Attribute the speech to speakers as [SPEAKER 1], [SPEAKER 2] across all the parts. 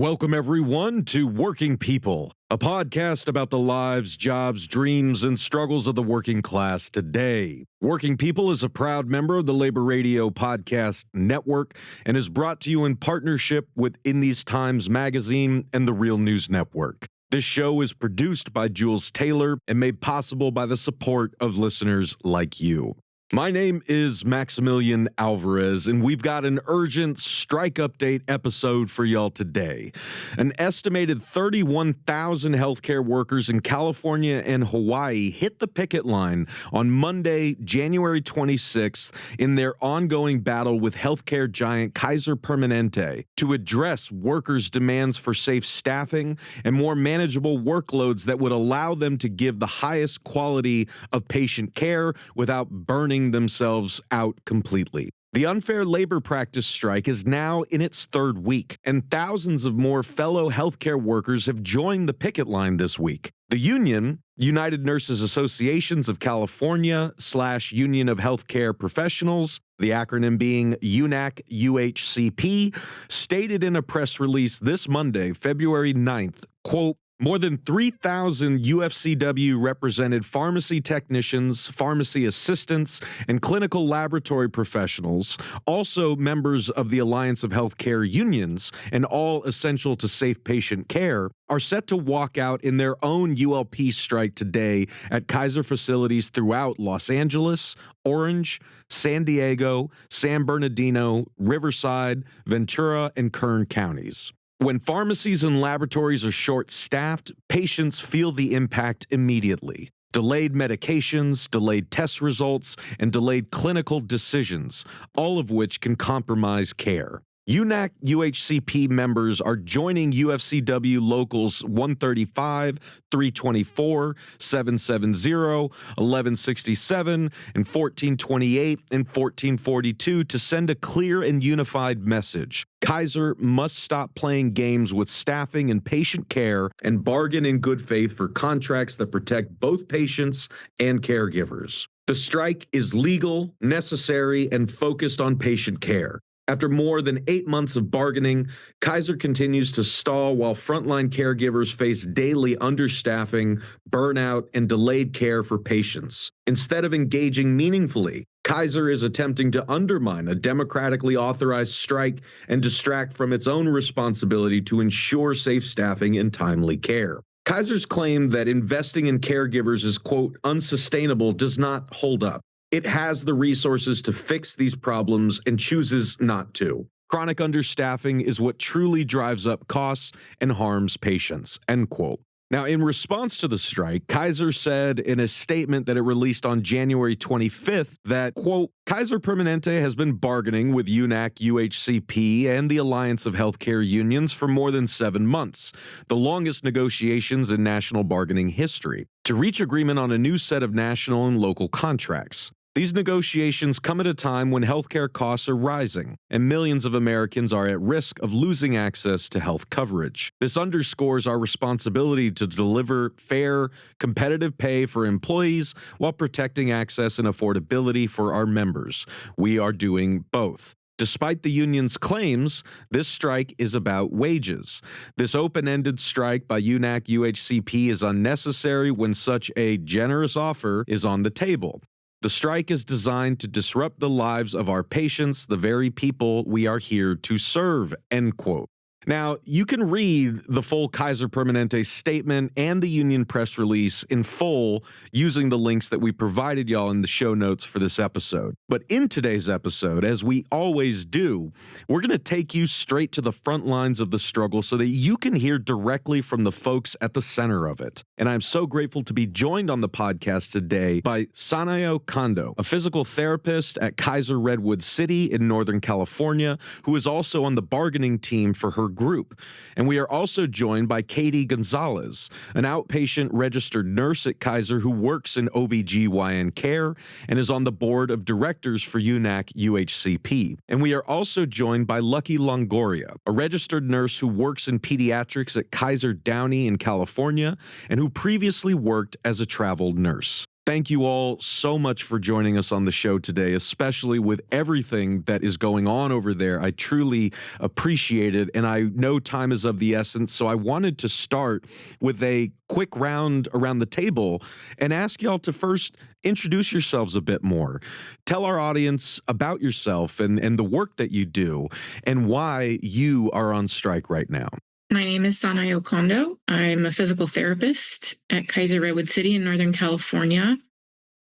[SPEAKER 1] Welcome, everyone, to Working People, a podcast about the lives, jobs, dreams, and struggles of the working class today. Working People is a proud member of the Labor Radio Podcast Network and is brought to you in partnership with In These Times magazine and the Real News Network. This show is produced by Jules Taylor and made possible by the support of listeners like you. My name is Maximilian Alvarez, and we've got an urgent strike update episode for y'all today. An estimated 31,000 healthcare workers in California and Hawaii hit the picket line on Monday, January 26th, in their ongoing battle with healthcare giant Kaiser Permanente to address workers' demands for safe staffing and more manageable workloads that would allow them to give the highest quality of patient care without burning themselves out completely. The unfair labor practice strike is now in its third week, and thousands of more fellow healthcare workers have joined the picket line this week. The union, United Nurses Associations of California / Union of Healthcare Professionals, the acronym being UNAC-UHCP, stated in a press release this Monday, February 9th, quote, "More than 3,000 UFCW-represented pharmacy technicians, pharmacy assistants, and clinical laboratory professionals, also members of the Alliance of Healthcare Unions, and all essential to safe patient care, are set to walk out in their own ULP strike today at Kaiser facilities throughout Los Angeles, Orange, San Diego, San Bernardino, Riverside, Ventura, and Kern counties." When pharmacies and laboratories are short-staffed, patients feel the impact immediately. Delayed medications, delayed test results, and delayed clinical decisions, all of which can compromise care. UNAC-UHCP members are joining UFCW Locals 135, 324, 770, 1167, and 1428 and 1442 to send a clear and unified message. Kaiser must stop playing games with staffing and patient care and bargain in good faith for contracts that protect both patients and caregivers. The strike is legal, necessary, and focused on patient care. After more than 8 months of bargaining, Kaiser continues to stall while frontline caregivers face daily understaffing, burnout, and delayed care for patients. Instead of engaging meaningfully, Kaiser is attempting to undermine a democratically authorized strike and distract from its own responsibility to ensure safe staffing and timely care. Kaiser's claim that investing in caregivers is, quote, unsustainable does not hold up. It has the resources to fix these problems and chooses not to. Chronic understaffing is what truly drives up costs and harms patients, end quote. Now, in response to the strike, Kaiser said in a statement that it released on January 25th that, quote, Kaiser Permanente has been bargaining with UNAC-UHCP and the Alliance of Healthcare Unions for more than 7 months, the longest negotiations in national bargaining history, to reach agreement on a new set of national and local contracts. These negotiations come at a time when healthcare costs are rising, and millions of Americans are at risk of losing access to health coverage. This underscores our responsibility to deliver fair, competitive pay for employees while protecting access and affordability for our members. We are doing both. Despite the union's claims, this strike is about wages. This open-ended strike by UNAC-UHCP is unnecessary when such a generous offer is on the table. The strike is designed to disrupt the lives of our patients, the very people we are here to serve, end quote. Now, you can read the full Kaiser Permanente statement and the union press release in full using the links that we provided y'all in the show notes for this episode. But in today's episode, as we always do, we're going to take you straight to the front lines of the struggle so that you can hear directly from the folks at the center of it. And I'm so grateful to be joined on the podcast today by Sanayo Kondo, a physical therapist at Kaiser Redwood City in Northern California, who is also on the bargaining team for her group. And we are also joined by Katie Gonzalez, an outpatient registered nurse at Kaiser who works in OBGYN care and is on the board of directors for UNAC-UHCP. And we are also joined by Lucky Longoria, a registered nurse who works in pediatrics at Kaiser Downey in California and who previously worked as a travel nurse. Thank you all so much for joining us on the show today, especially with everything that is going on over there. I truly appreciate it, and I know time is of the essence, so I wanted to start with a quick round around the table and ask y'all to first introduce yourselves a bit more. Tell our audience about yourself and the work that you do and why you are on strike right now.
[SPEAKER 2] My name is Sanayo Kondo. I'm a physical therapist at Kaiser Redwood City in Northern California.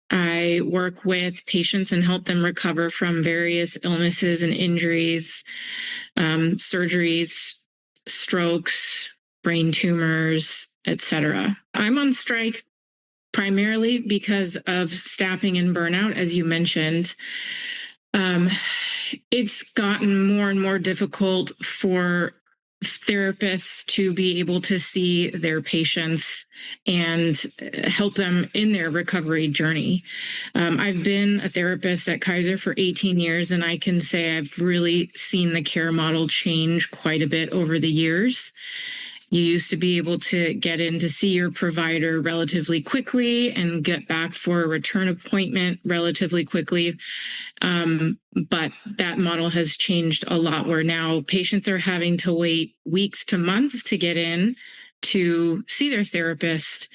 [SPEAKER 2] I work with patients and help them recover from various illnesses and injuries, surgeries, strokes, brain tumors, etc. I'm on strike primarily because of staffing and burnout, as you mentioned. It's gotten more and more difficult for therapists to be able to see their patients and help them in their recovery journey. I've been a therapist at Kaiser for 18 years, and I can say I've really seen the care model change quite a bit over the years. You used to be able to get in to see your provider relatively quickly and get back for a return appointment relatively quickly. But that model has changed a lot, where now patients are having to wait weeks to months to get in to see their therapist,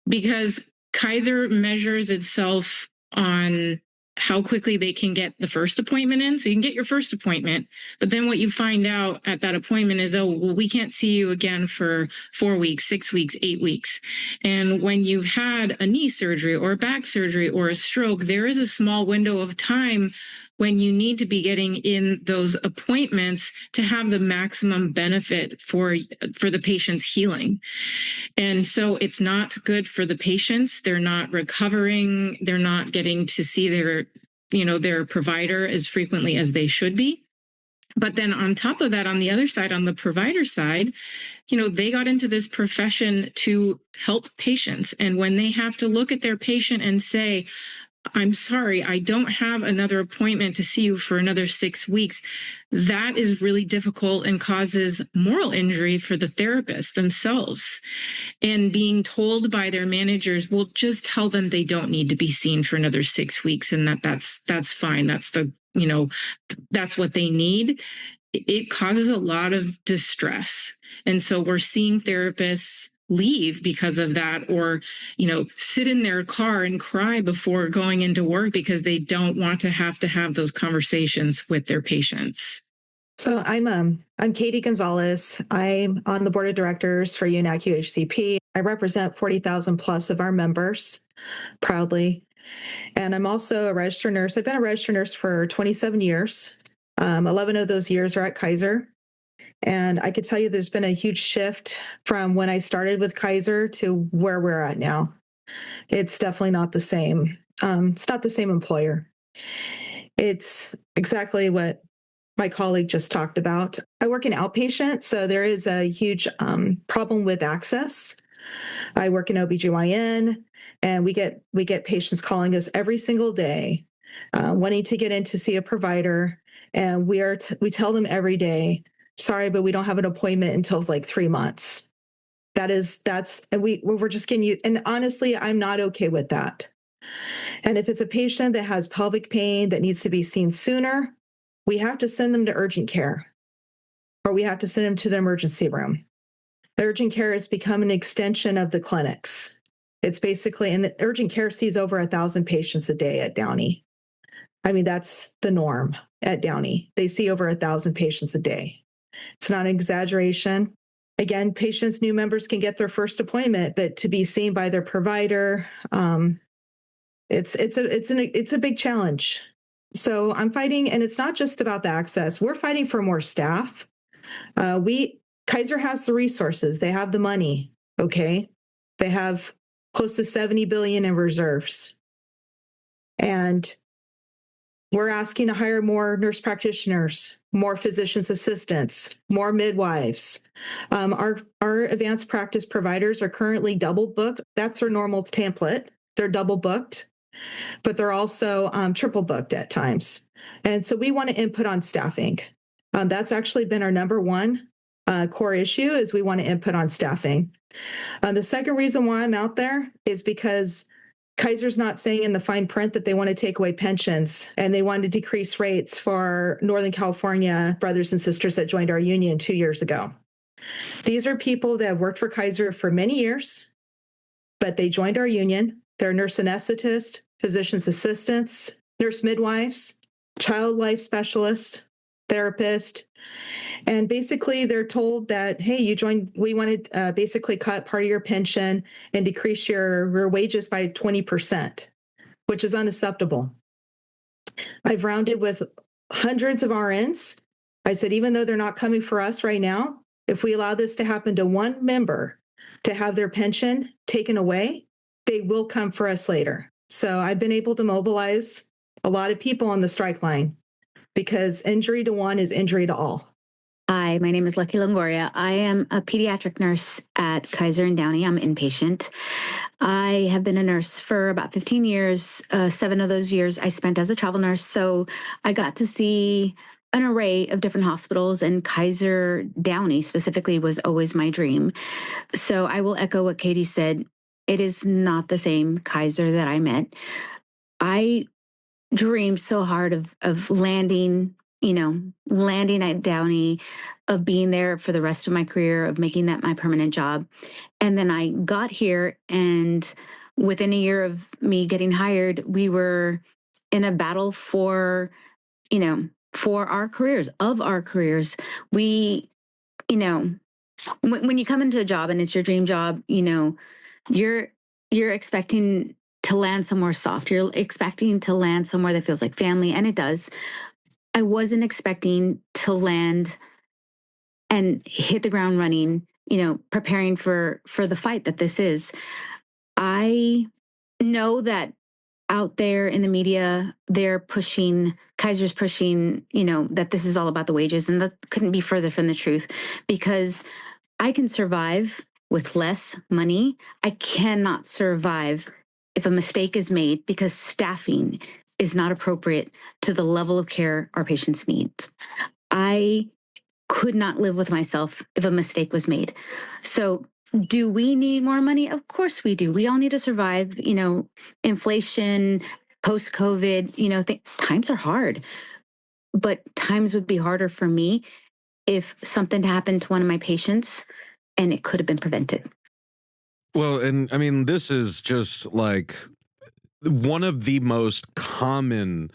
[SPEAKER 2] because Kaiser measures itself on how quickly they can get the first appointment in. So you can get your first appointment, but then what you find out at that appointment is, oh, well, we can't see you again for 4 weeks, 6 weeks, 8 weeks. And when you've had a knee surgery or a back surgery or a stroke, there is a small window of time when you need to be getting in those appointments to have the maximum benefit for the patient's healing. And so it's not good for the patients. They're not recovering. They're not getting to see their provider as frequently as they should be. But then on top of that, on the other side, on the provider side, they got into this profession to help patients. And when they have to look at their patient and say, I'm sorry, I don't have another appointment to see you for another 6 weeks, that is really difficult and causes moral injury for the therapists themselves. And being told by their managers, well, just tell them they don't need to be seen for another 6 weeks and that's fine. That's what they need. It causes a lot of distress. And so we're seeing therapists leave because of that, or sit in their car and cry before going into work because they don't want to have those conversations with their patients.
[SPEAKER 3] So I'm Katie Gonzalez. I'm on the board of directors for UNAC UHCP. I represent 40,000 plus of our members proudly. And I'm also a registered nurse. I've been a registered nurse for 27 years. 11 of those years are at Kaiser. And I could tell you there's been a huge shift from when I started with Kaiser to where we're at now. It's definitely not the same. It's not the same employer. It's exactly what my colleague just talked about. I work in outpatient, so there is a huge problem with access. I work in OBGYN, and we get patients calling us every single day, wanting to get in to see a provider, and we tell them every day, sorry, but we don't have an appointment until like 3 months. We're just getting you. And honestly, I'm not okay with that. And if it's a patient that has pelvic pain that needs to be seen sooner, we have to send them to urgent care, or we have to send them to the emergency room. The urgent care has become an extension of the clinics. It's basically, and the urgent care sees over 1,000 patients a day at Downey. I mean, that's the norm at Downey. They see over 1,000 patients a day. It's not an exaggeration. Again, patients, new members can get their first appointment, but to be seen by their provider, it's a big challenge. So I'm fighting, and it's not just about the access. We're fighting for more staff. Kaiser has the resources. They have the money. Okay, they have close to $70 billion in reserves, and we're asking to hire more nurse practitioners, more physician's assistants, more midwives. Our advanced practice providers are currently double booked. That's their normal template. They're double booked, but they're also triple booked at times. And so we want to input on staffing. That's actually been our number one core issue, is we want to input on staffing. The second reason why I'm out there is because Kaiser's not saying in the fine print that they want to take away pensions and they want to decrease rates for Northern California brothers and sisters that joined our union 2 years ago. These are people that have worked for Kaiser for many years, but they joined our union. They're nurse anesthetists, physician's assistants, nurse midwives, child life specialist, therapist. And basically they're told that, hey, you joined, we want to basically cut part of your pension and decrease your wages by 20%, which is unacceptable. I've rounded with hundreds of RNs. I said, even though they're not coming for us right now, if we allow this to happen to one member to have their pension taken away, they will come for us later. So I've been able to mobilize a lot of people on the strike line because injury to one is injury to all.
[SPEAKER 4] Hi, my name is Lucky Longoria. I am a pediatric nurse at Kaiser and Downey. I'm inpatient. I have been a nurse for about 15 years. 7 of those years I spent as a travel nurse. So I got to see an array of different hospitals, and Kaiser Downey specifically was always my dream. So I will echo what Katie said. It is not the same Kaiser that I met. I dreamed so hard of landing at Downey, of being there for the rest of my career, of making that my permanent job. And then I got here, and within a year of me getting hired, we were in a battle for our careers, of our careers. We, when you come into a job and it's your dream job, you're expecting to land somewhere soft. You're expecting to land somewhere that feels like family, and it does. I wasn't expecting to land and hit the ground running, preparing for the fight that this is. I know that out there in the media, Kaiser's pushing, that this is all about the wages, and that couldn't be further from the truth, because I can survive with less money. I cannot survive if a mistake is made because staffing is not appropriate to the level of care our patients need. I could not live with myself if a mistake was made. So do we need more money? Of course we do. We all need to survive, inflation, post-COVID, times are hard. But times would be harder for me if something happened to one of my patients and it could have been prevented.
[SPEAKER 1] Well, and I mean, this is just like one of the most common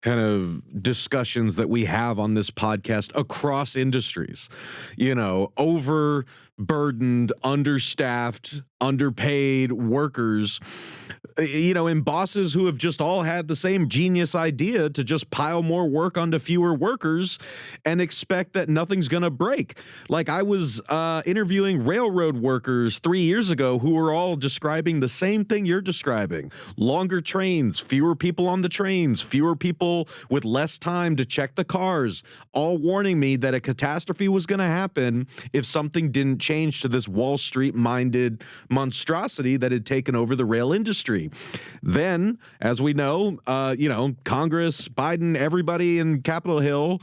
[SPEAKER 1] kind of discussions that we have on this podcast across industries, overburdened, understaffed, underpaid workers, and bosses who have just all had the same genius idea to just pile more work onto fewer workers and expect that nothing's going to break. Like, I was interviewing railroad workers 3 years ago who were all describing the same thing you're describing. Longer trains, fewer people on the trains, fewer people with less time to check the cars, all warning me that a catastrophe was going to happen if something didn't change to this Wall Street-minded monstrosity that had taken over the rail industry. Then, as we know, Congress, Biden, everybody in Capitol Hill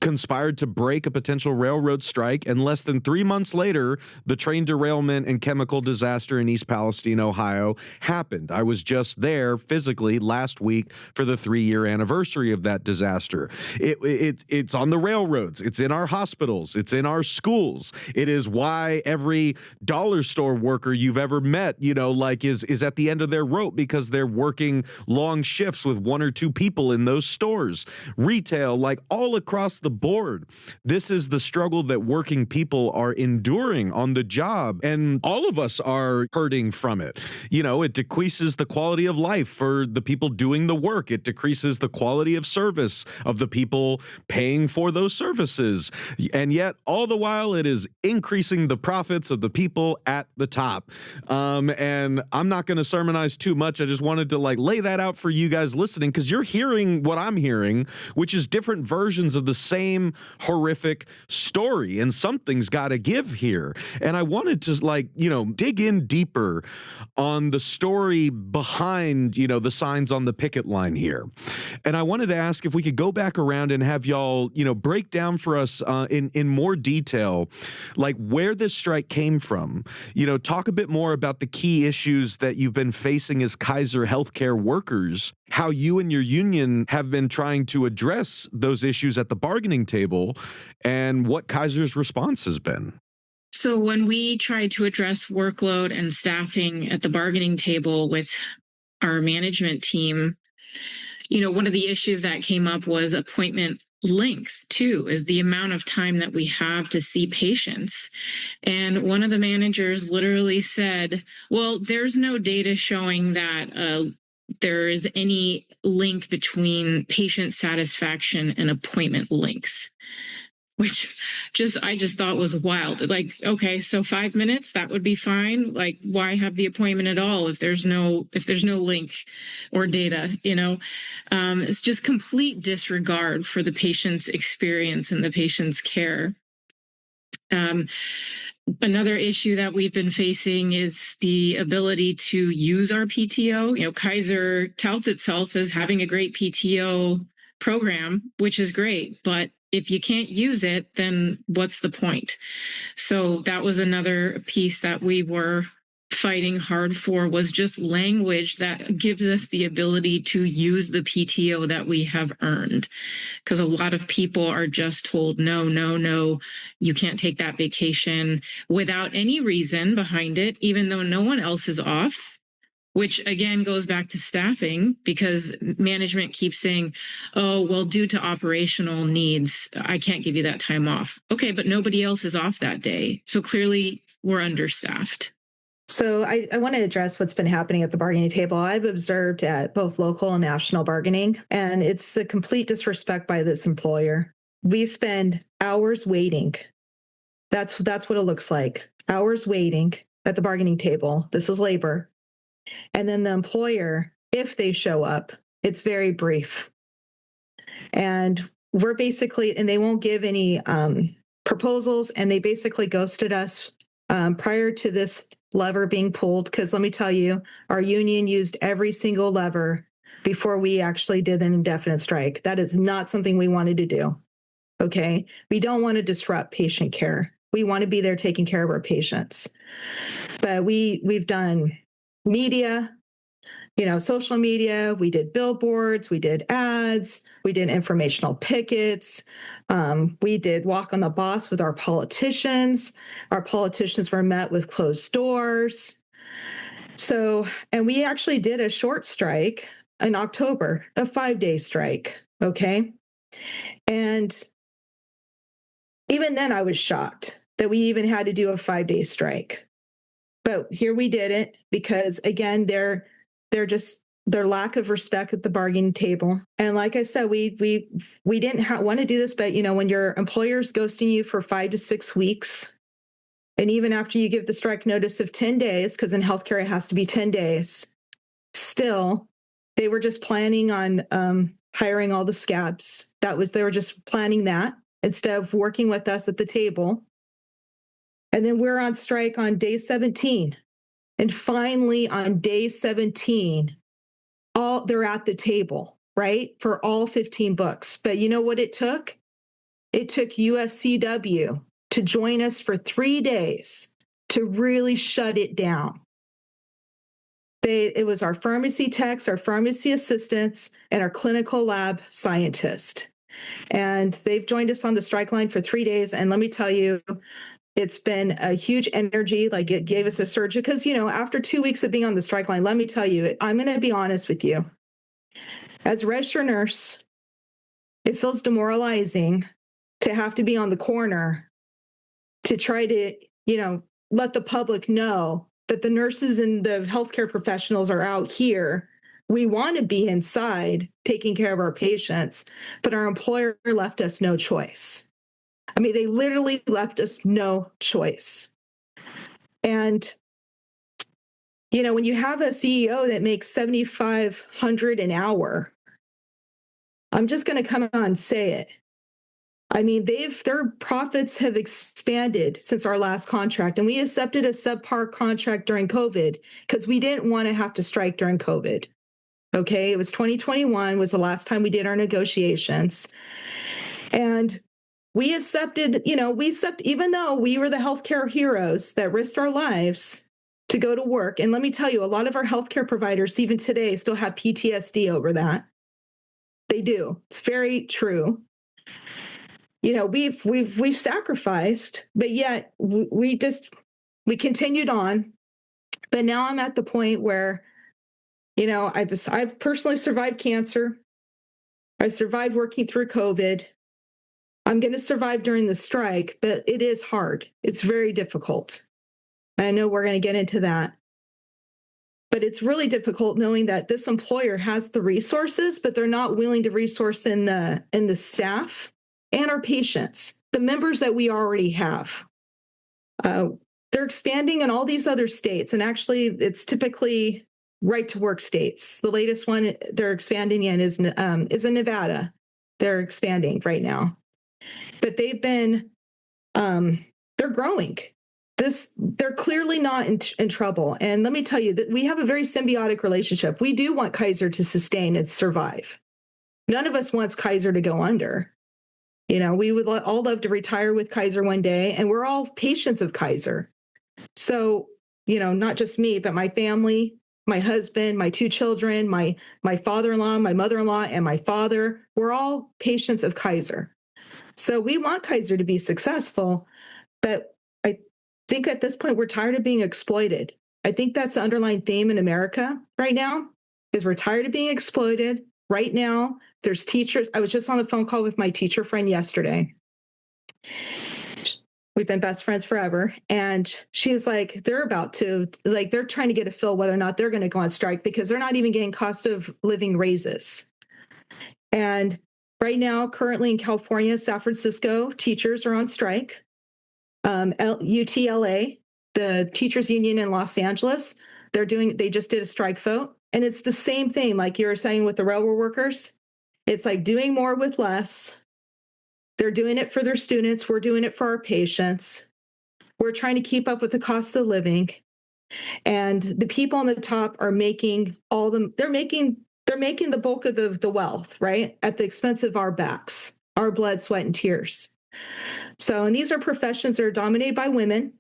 [SPEAKER 1] conspired to break a potential railroad strike, and less than 3 months later, the train derailment and chemical disaster in East Palestine, Ohio happened. I was just there physically last week for the 3-year anniversary of that disaster. It's on the railroads. It's in our hospitals. It's in our schools. It is why every dollar store worker you've ever met, is at the end of their rope because they're working long shifts with 1 or 2 people in those stores. Retail, like all across the board. This is the struggle that working people are enduring on the job, and all of us are hurting from it. It decreases the quality of life for the people doing the work. It decreases the quality of service of the people paying for those services. And yet, all the while, it is increasing the profits of the people at the top. And I'm not going to sermonize too much. I just wanted to lay that out for you guys listening, because you're hearing what I'm hearing, which is different versions of the same same horrific story, and something's got to give here. And I wanted to, like, dig in deeper on the story behind, the signs on the picket line here. And I wanted to ask if we could go back around and have y'all, break down for us in more detail, like where this strike came from. Talk a bit more about the key issues that you've been facing as Kaiser healthcare workers, how you and your union have been trying to address those issues at the bargaining table, and what Kaiser's response has been.
[SPEAKER 2] So when we tried to address workload and staffing at the bargaining table with our management team, one of the issues that came up was appointment length too, is the amount of time that we have to see patients. And one of the managers literally said, well, there's no data showing that there is any link between patient satisfaction and appointment length, which I just thought was wild. Like, okay, so 5 minutes, that would be fine. Like, why have the appointment at all if there's no link or data, it's just complete disregard for the patient's experience and the patient's care. Another issue that we've been facing is the ability to use our PTO. Kaiser touts itself as having a great PTO program, which is great, but if you can't use it, then what's the point? So that was another piece that we were fighting hard for, was just language that gives us the ability to use the PTO that we have earned. Because a lot of people are just told, no, you can't take that vacation without any reason behind it, even though no one else is off. Which again goes back to staffing, because management keeps saying, oh, well, due to operational needs, I can't give you that time off. Okay, but nobody else is off that day. So clearly we're understaffed.
[SPEAKER 3] So I want to address what's been happening at the bargaining table. I've observed at both local and national bargaining, and it's the complete disrespect by this employer. We spend hours waiting. That's what it looks like. Hours waiting at the bargaining table. This is labor. And then the employer, if they show up, it's very brief. And we're basically, and they won't give any proposals, and they basically ghosted us prior to this lever being pulled. Because let me tell you, our union used every single lever before we actually did an indefinite strike. That is not something we wanted to do. Okay. We don't want to disrupt patient care. We want to be there taking care of our patients. But we've done media, social media, we did billboards, we did ads, we did informational pickets, we did walk on the boss with our politicians. Our politicians were met with closed doors. So, and we actually did a short strike in October, a 5-day strike, okay? And even then I was shocked that we even had to do a 5-day strike. But here we did it because, again, their lack of respect at the bargaining table. And like I said, we didn't want to do this, but when your employer's ghosting you for 5 to 6 weeks, and even after you give the strike notice of 10 days, because in healthcare it has to be 10 days, still they were just planning on hiring all the scabs. They were just planning that instead of working with us at the table. And then we're on strike on day 17. And finally, on day 17, they're at the table, right? For all 15 books. But you know what it took? It took UFCW to join us for 3 days to really shut it down. It was our pharmacy techs, our pharmacy assistants, and our clinical lab scientist. And they've joined us on the strike line for 3 days. And let me tell you, it's been a huge energy, like it gave us a surge because, after 2 weeks of being on the strike line, let me tell you, I'm going to be honest with you. As a registered nurse, it feels demoralizing to have to be on the corner to try to, let the public know that the nurses and the healthcare professionals are out here. We want to be inside taking care of our patients, but our employer left us no choice. I mean, they literally left us no choice. And, when you have a CEO that makes $7,500 an hour, I'm just going to come out and say it. I mean, their profits have expanded since our last contract, and we accepted a subpar contract during COVID because we didn't want to have to strike during COVID. Okay, it was 2021 was the last time we did our negotiations, and we accepted, even though we were the healthcare heroes that risked our lives to go to work. And let me tell you, a lot of our healthcare providers, even today, still have PTSD over that. They do. It's very true. We've sacrificed, but yet we continued on. But now I'm at the point where, I've personally survived cancer. I've survived working through COVID. I'm going to survive during the strike, but it is hard. It's very difficult. I know we're going to get into that. But it's really difficult knowing that this employer has the resources, but they're not willing to resource in the staff and our patients, the members that we already have. They're expanding in all these other states, and actually it's typically right to work states. The latest one they're expanding in is in Nevada. They're expanding right now. But they've been, they're growing. They're clearly not in trouble. And let me tell you that we have a very symbiotic relationship. We do want Kaiser to sustain and survive. None of us wants Kaiser to go under. We would all love to retire with Kaiser one day, and we're all patients of Kaiser. So, not just me, but my family, my husband, my two children, my father-in-law, my mother-in-law, and my father, we're all patients of Kaiser. So we want Kaiser to be successful, but I think at this point we're tired of being exploited. I think that's the underlying theme in America right now, is we're tired of being exploited. Right now, there's teachers. I was just on the phone call with my teacher friend yesterday. We've been best friends forever. And she's like, they're trying to get a feel whether or not they're going to go on strike because they're not even getting cost of living raises. And right now, currently in California, San Francisco, teachers are on strike. UTLA, the teachers union in Los Angeles, they just did a strike vote. And it's the same thing, like you were saying with the railroad workers. It's like doing more with less. They're doing it for their students. We're doing it for our patients. We're trying to keep up with the cost of living. And the people on the top are making they're making the bulk of the wealth, right? At the expense of our backs, our blood, sweat, and tears. So, and these are professions that are dominated by women.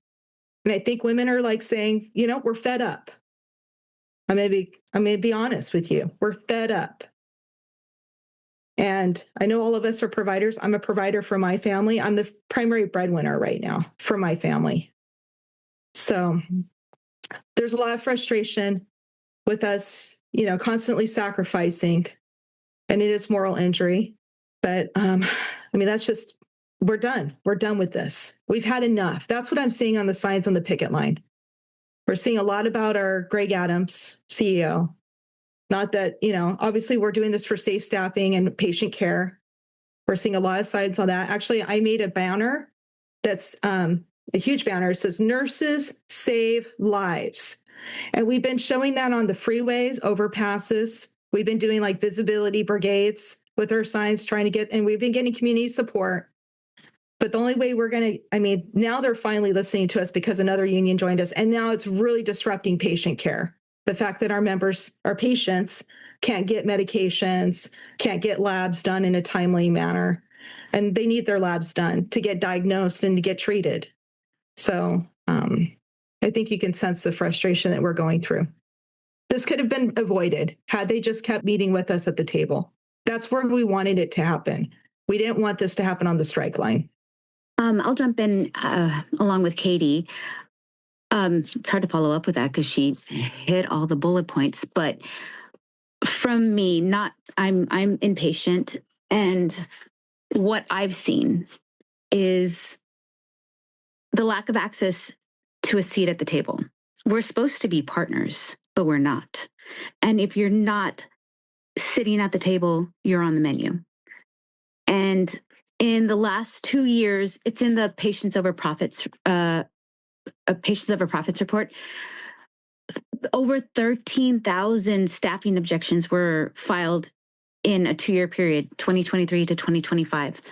[SPEAKER 3] And I think women are like saying, we're fed up. I may be honest with you. We're fed up. And I know all of us are providers. I'm a provider for my family. I'm the primary breadwinner right now for my family. So there's a lot of frustration with us, constantly sacrificing, and it is moral injury. But that's just, we're done. We're done with this. We've had enough. That's what I'm seeing on the signs on the picket line. We're seeing a lot about our Greg Adams, CEO. Not that, obviously we're doing this for safe staffing and patient care. We're seeing a lot of sides on that. Actually, I made a banner that's a huge banner. It says, "Nurses save lives." And we've been showing that on the freeways, overpasses. We've been doing like visibility brigades with our signs and we've been getting community support. But the only way now they're finally listening to us because another union joined us. And now it's really disrupting patient care. The fact that our patients can't get medications, can't get labs done in a timely manner. And they need their labs done to get diagnosed and to get treated. So I think you can sense the frustration that we're going through. This could have been avoided had they just kept meeting with us at the table. That's where we wanted it to happen. We didn't want this to happen on the strike line.
[SPEAKER 4] I'll jump in along with Katie. It's hard to follow up with that because she hit all the bullet points. But from me, I'm impatient, and what I've seen is the lack of access to a seat at the table. We're supposed to be partners, but we're not. And if you're not sitting at the table, you're on the menu. And in the last 2 years, it's in the Patients Over Profits report. Over 13,000 staffing objections were filed in a 2-year period, 2023 to 2025.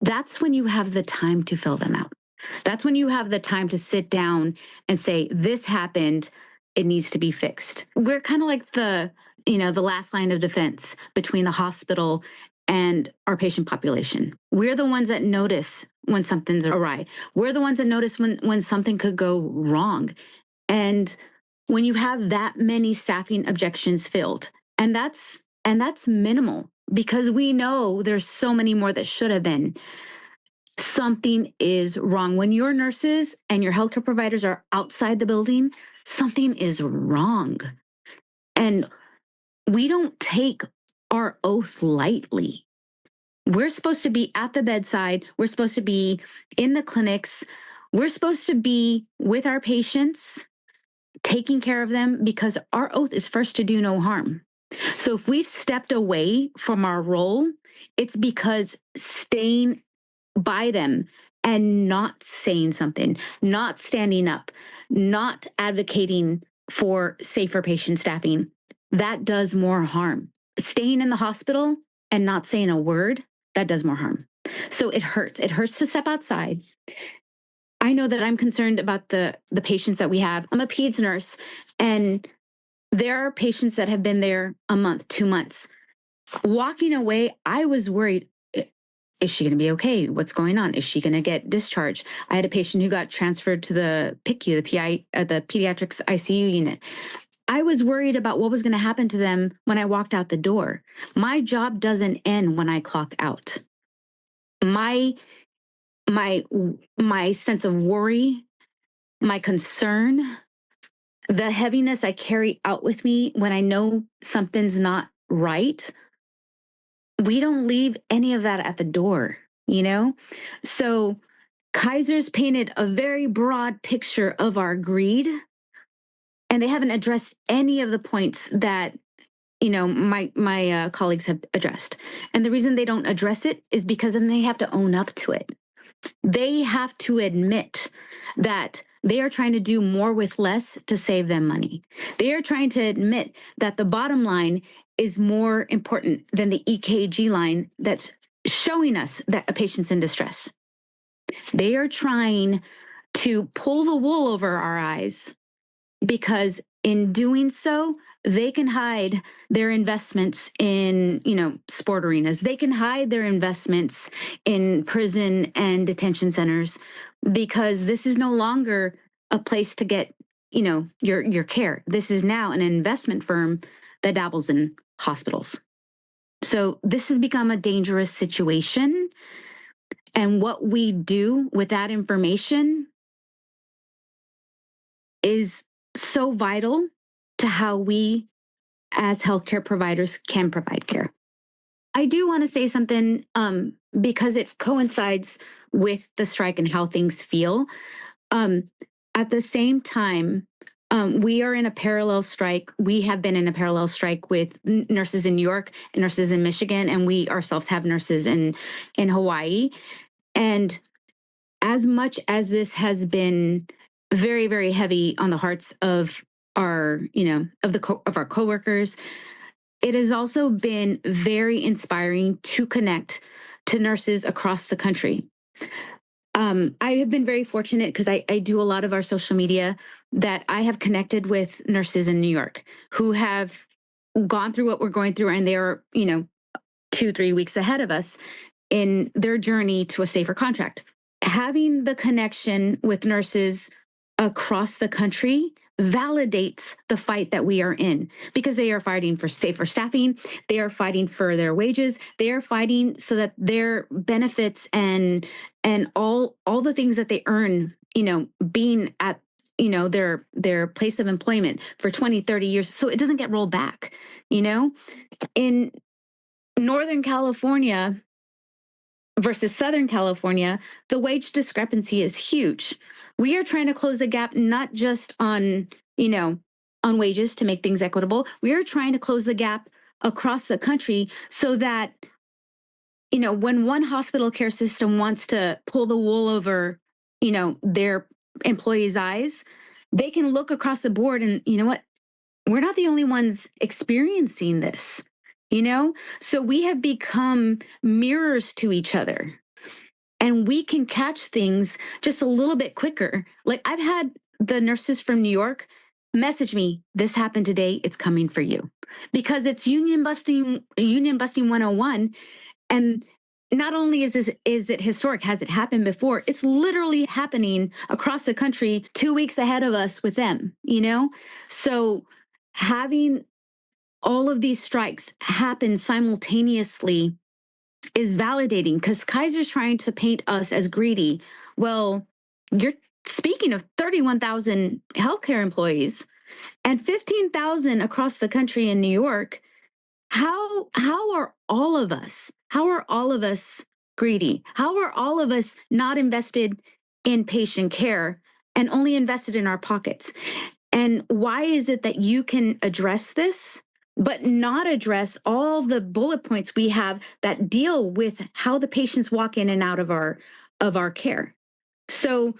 [SPEAKER 4] that's when you have the time to fill them out. That's when you have the time to sit down and say, this happened, it needs to be fixed. We're kind of like the last line of defense between the hospital and our patient population. We're the ones that notice when something's awry. We're the ones that notice when something could go wrong. And when you have that many staffing objections filled, and that's minimal, because we know there's so many more that should have been, something is wrong. When your nurses and your healthcare providers are outside the building, something is wrong. And we don't take our oath lightly. We're supposed to be at the bedside. We're supposed to be in the clinics. We're supposed to be with our patients, taking care of them, because our oath is first to do no harm. So if we've stepped away from our role, it's because staying by them and not saying something, not standing up, not advocating for safer patient staffing, that does more harm. Staying in the hospital and not saying a word, that does more harm. So it hurts. It hurts to step outside. I know that I'm concerned about the patients that we have. I'm a peds nurse, and there are patients that have been there a month, 2 months. Walking away, I was worried. Is she going to be okay? What's going on? Is she going to get discharged? I had a patient who got transferred to the PICU, the pediatrics ICU unit. I was worried about what was going to happen to them when I walked out the door. My job doesn't end when I clock out. My sense of worry, my concern, the heaviness I carry out with me when I know something's not right, we don't leave any of that at the door, you know? So Kaiser's painted a very broad picture of our greed, and they haven't addressed any of the points that my colleagues have addressed. And the reason they don't address it is because then they have to own up to it. They have to admit that they are trying to do more with less to save them money. They are trying to admit that the bottom line is more important than the EKG line that's showing us that a patient's in distress. They are trying to pull the wool over our eyes, because in doing so, they can hide their investments in, sport arenas. They can hide their investments in prison and detention centers, because this is no longer a place to get, your care. This is now an investment firm that dabbles in hospitals. So this has become a dangerous situation. And what we do with that information is so vital to how we as healthcare providers can provide care. I do want to say something because it coincides with the strike and how things feel. At the same time, we are in a parallel strike. We have been in a parallel strike with nurses in New York and nurses in Michigan, and we ourselves have nurses in Hawaii. And as much as this has been very, very heavy on the hearts of our, of our coworkers, it has also been very inspiring to connect to nurses across the country. I have been very fortunate, because I do a lot of our social media, that I have connected with nurses in New York who have gone through what we're going through, and they're, 2-3 weeks ahead of us in their journey to a safer contract. Having the connection with nurses across the country validates the fight that we are in, because they are fighting for safer staffing. They are fighting for their wages. They are fighting so that their benefits and all the things that they earn, being at, their place of employment for 20, 30 years. So it doesn't get rolled back, in Northern California versus Southern California, the wage discrepancy is huge. We are trying to close the gap, not just on wages to make things equitable. We are trying to close the gap across the country so that, when one hospital care system wants to pull the wool over, their employees' eyes, they can look across the board and, what? We're not the only ones experiencing this, So we have become mirrors to each other. and we can catch things just a little bit quicker. Like I've had the nurses from New York message me, this happened today, it's coming for you. Because it's union busting 101. And not only is it historic, has it happened before? It's literally happening across the country 2 weeks ahead of us with them, you know? So having all of these strikes happen simultaneously is validating because Kaiser's trying to paint us as greedy. Well, you're speaking of 31,000 healthcare employees and 15,000 across the country in New York. How are all of us? How are all of us greedy? How are all of us not invested in patient care and only invested in our pockets? And why is it that you can address this but not address all the bullet points we have that deal with how the patients walk in and out of our care? So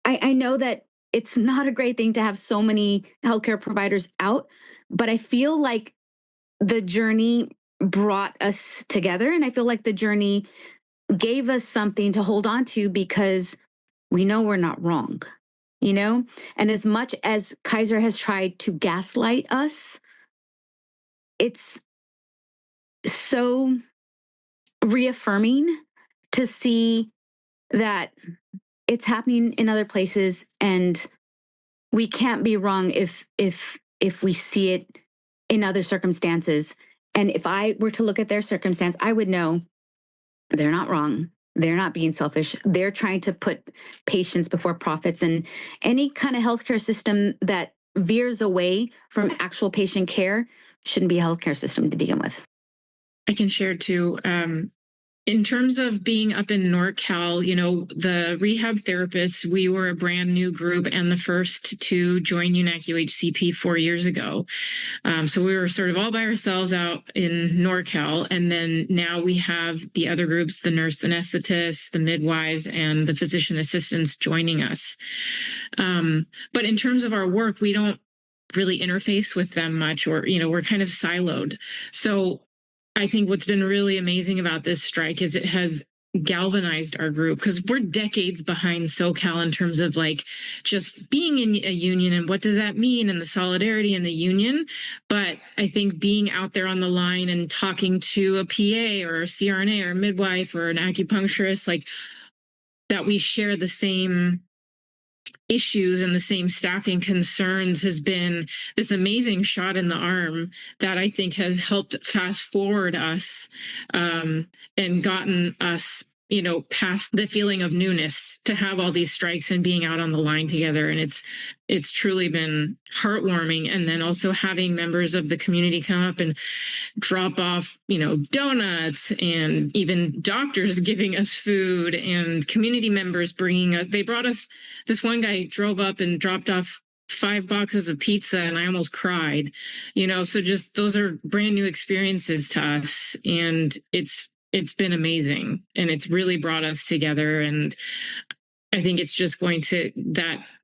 [SPEAKER 4] I know that it's not a great thing to have so many healthcare providers out, but I feel like the journey brought us together. And I feel like the journey gave us something to hold on to because we know we're not wrong, you know? And as much as Kaiser has tried to gaslight us, it's so reaffirming to see that it's happening in other places and we can't be wrong if we see it in other circumstances. And if I were to look at their circumstance, I would know they're not wrong. They're not being selfish. They're trying to put patients before profits, and any kind of healthcare system that veers away from actual patient care shouldn't be a healthcare system to begin with.
[SPEAKER 2] I can share too. In terms of being up in NorCal, you know, the rehab therapists, we were a brand new group and the first to join UNAC UHCP 4 years ago. So we were sort of all by ourselves out in NorCal. And then now we have the other groups, the nurse anesthetists, the midwives, and the physician assistants joining us. But in terms of our work, we don't really interface with them much, or, you know, we're kind of siloed. So I think what's been really amazing about this strike is it has galvanized our group, because we're decades behind SoCal in terms of like just being in a union and what does that mean and the solidarity in the union. But I think being out there on the line and talking to a PA or a CRNA or a midwife or an acupuncturist, like that we share the same issues and the same staffing concerns has been this amazing shot in the arm that I think has helped fast forward us and gotten us, you know, past the feeling of newness to have all these strikes and being out on the line together. And it's truly been heartwarming. And then also having members of the community come up and drop off, you know, donuts, and even doctors giving us food and community members bringing us. They brought us, this one guy drove up and dropped off 5 boxes of pizza and I almost cried, you know, so just those are brand new experiences to us. And it's been amazing and it's really brought us together. And I think it's just going to,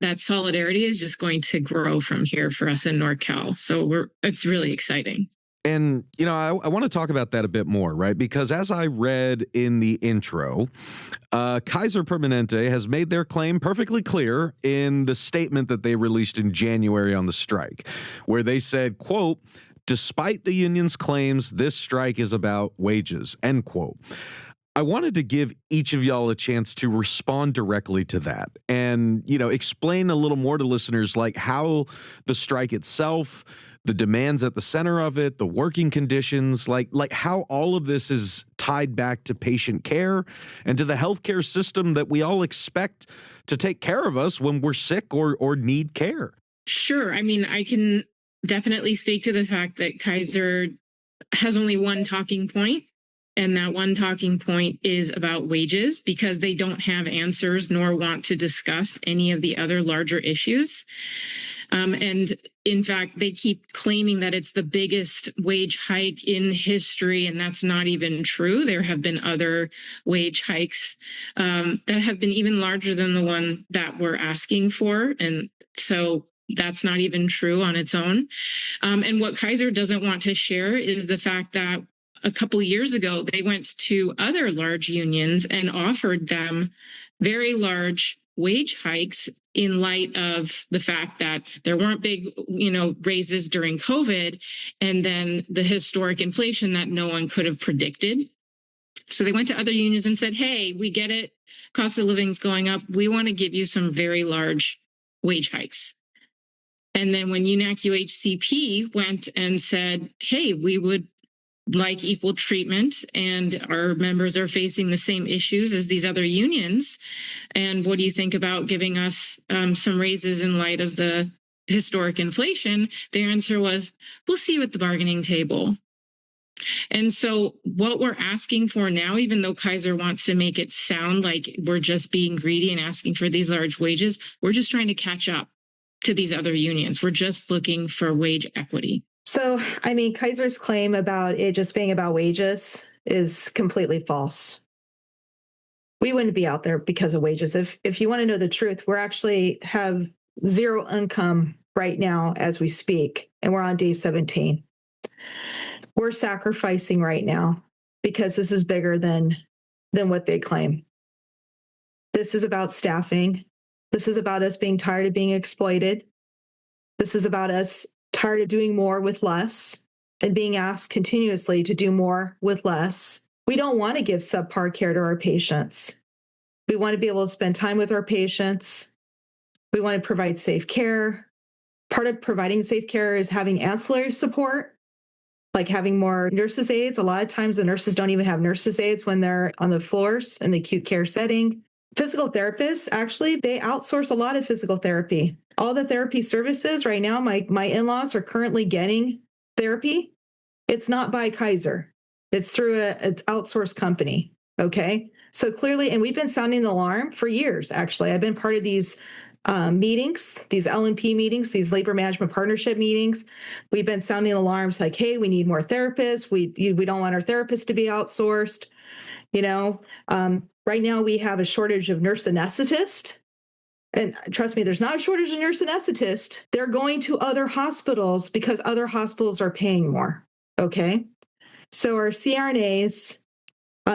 [SPEAKER 2] that solidarity is just going to grow from here for us in NorCal. So it's really exciting.
[SPEAKER 1] And, you know, I want to talk about that a bit more, right? Because as I read in the intro, Kaiser Permanente has made their claim perfectly clear in the statement that they released in January on the strike, where they said, quote, "Despite the union's claims, this strike is about wages," end quote. I wanted to give each of y'all a chance to respond directly to that and, you know, explain a little more to listeners, like how the strike itself, the demands at the center of it, the working conditions, like how all of this is tied back to patient care and to the healthcare system that we all expect to take care of us when we're sick or need care.
[SPEAKER 2] Sure. I mean, I can definitely speak to the fact that Kaiser has only one talking point. And that one talking point is about wages, because they don't have answers nor want to discuss any of the other larger issues. And in fact, they keep claiming that it's the biggest wage hike in history, and that's not even true. There have been other wage hikes that have been even larger than the one that we're asking for. And so that's not even true on its own. And what Kaiser doesn't want to share is the fact that a couple years ago, they went to other large unions and offered them very large wage hikes in light of the fact that there weren't big, raises during COVID, and then the historic inflation that no one could have predicted. So they went to other unions and said, hey, we get it. Cost of living's going up. We want to give you some very large wage hikes. And then when UNAC UHCP went and said, hey, we would like equal treatment, and our members are facing the same issues as these other unions, and what do you think about giving us some raises in light of the historic inflation? Their answer was, we'll see you at the bargaining table. And so what we're asking for now, even though Kaiser wants to make it sound like we're just being greedy and asking for these large wages, we're just trying to catch up to these other unions. We're just looking for wage equity.
[SPEAKER 3] So, I mean, Kaiser's claim about it just being about wages is completely false. We wouldn't be out there because of wages. If you want to know the truth, we're actually have zero income right now as we speak, and we're on day 17. We're sacrificing right now because this is bigger than what they claim. This is about staffing. This is about us being tired of being exploited. This is about us tired of doing more with less and being asked continuously to do more with less. We don't want to give subpar care to our patients. We want to be able to spend time with our patients. We want to provide safe care. Part of providing safe care is having ancillary support, like having more nurses' aides. A lot of times the nurses don't even have nurses' aides when they're on the floors in the acute care setting. Physical therapists, actually, they outsource a lot of physical therapy. All the therapy services right now, my in-laws are currently getting therapy. It's not by Kaiser. It's through an outsourced company, okay? So clearly, and we've been sounding the alarm for years, actually. I've been part of these meetings, these L&P meetings, these labor management partnership meetings. We've been sounding alarms like, hey, we need more therapists. We don't want our therapists to be outsourced. Right now we have a shortage of nurse anesthetists. And trust me, there's not a shortage of nurse anesthetists. They're going to other hospitals because other hospitals are paying more, okay? So our CRNAs,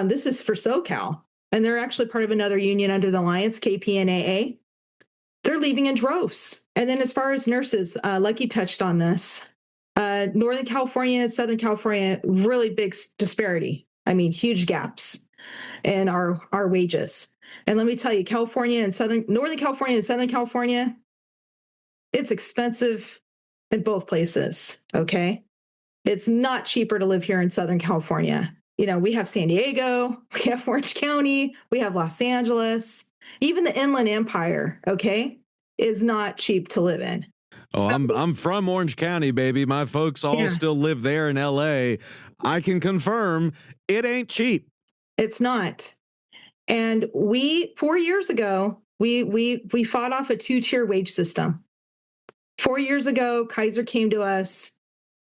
[SPEAKER 3] this is for SoCal, and they're actually part of another union under the Alliance, KPNAA. They're leaving in droves. And then as far as nurses, Lucky touched on this. Northern California and Southern California, really big disparity. I mean, huge gaps in our wages. And let me tell you, Northern California and Southern California, it's expensive in both places, okay? It's not cheaper to live here in Southern California. We have San Diego, we have Orange County, we have Los Angeles, even the Inland Empire, okay, is not cheap to live in.
[SPEAKER 1] Oh, I'm from Orange County, baby. My folks all still live there in LA. I can confirm it ain't cheap.
[SPEAKER 3] It's not. And 4 years ago, we fought off a 2-tier wage system. 4 years ago, Kaiser came to us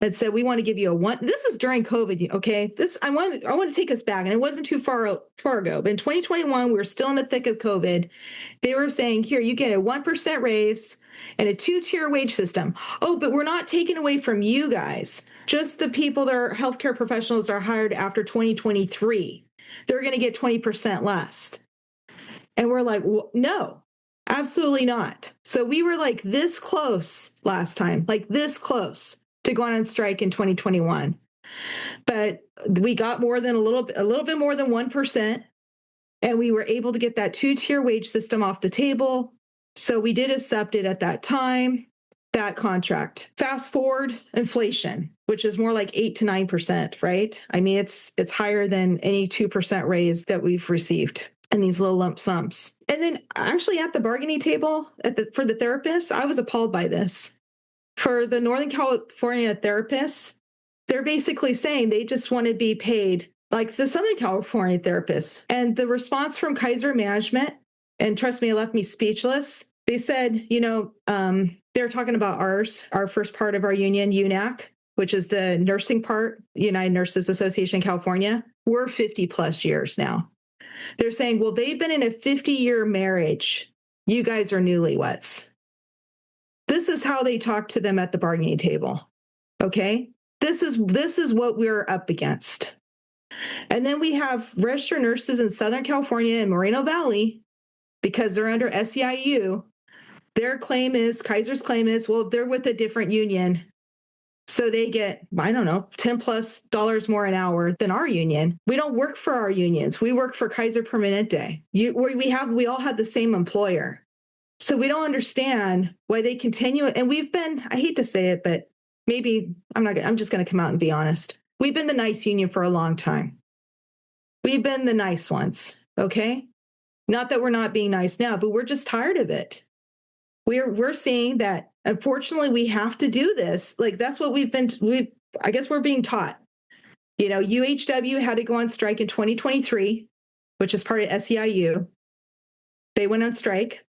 [SPEAKER 3] and said, we want to give you a one. This is during COVID, okay? I want to take us back, and it wasn't too far ago. But in 2021, we were still in the thick of COVID. They were saying, here, you get a 1% raise and a 2-tier wage system. Oh, but we're not taking away from you guys. Just the people that are healthcare professionals that are hired after 2023. They're going to get 20% less. And we're like, well, no, absolutely not. So we were like this close last time, like this close to going on strike in 2021. But we got more than a little bit more than 1%. And we were able to get that 2-tier wage system off the table. So we did accept it at that time, that contract. Fast forward inflation, which is more like 8 to 9%, right? I mean, it's higher than any 2% raise that we've received in these little lump sums. And then actually at the bargaining table for the therapists, I was appalled by this. For the Northern California therapists, they're basically saying they just want to be paid like the Southern California therapists. And the response from Kaiser management, and trust me, it left me speechless. They said, they're talking about our first part of our union, UNAC, which is the nursing part, United Nurses Association in California. We're 50 plus years now. They're saying, well, they've been in a 50-year marriage. You guys are newlyweds. This is how they talk to them at the bargaining table. Okay? This is what we're up against. And then we have registered nurses in Southern California and Moreno Valley, because they're under SEIU. Their claim is, Kaiser's claim is, well, they're with a different union. So they get, I don't know, $10+ more an hour than our union. We don't work for our unions. We work for Kaiser Permanente. We all have the same employer. So we don't understand why they continue. And we've been, I hate to say it, but maybe I'm just going to come out and be honest. We've been the nice union for a long time. We've been the nice ones. Okay. Not that we're not being nice now, but we're just tired of it. We're seeing that, unfortunately, we have to do this. Like, that's what I guess we're being taught. You know, UHW had to go on strike in 2023, which is part of SEIU. They went on strike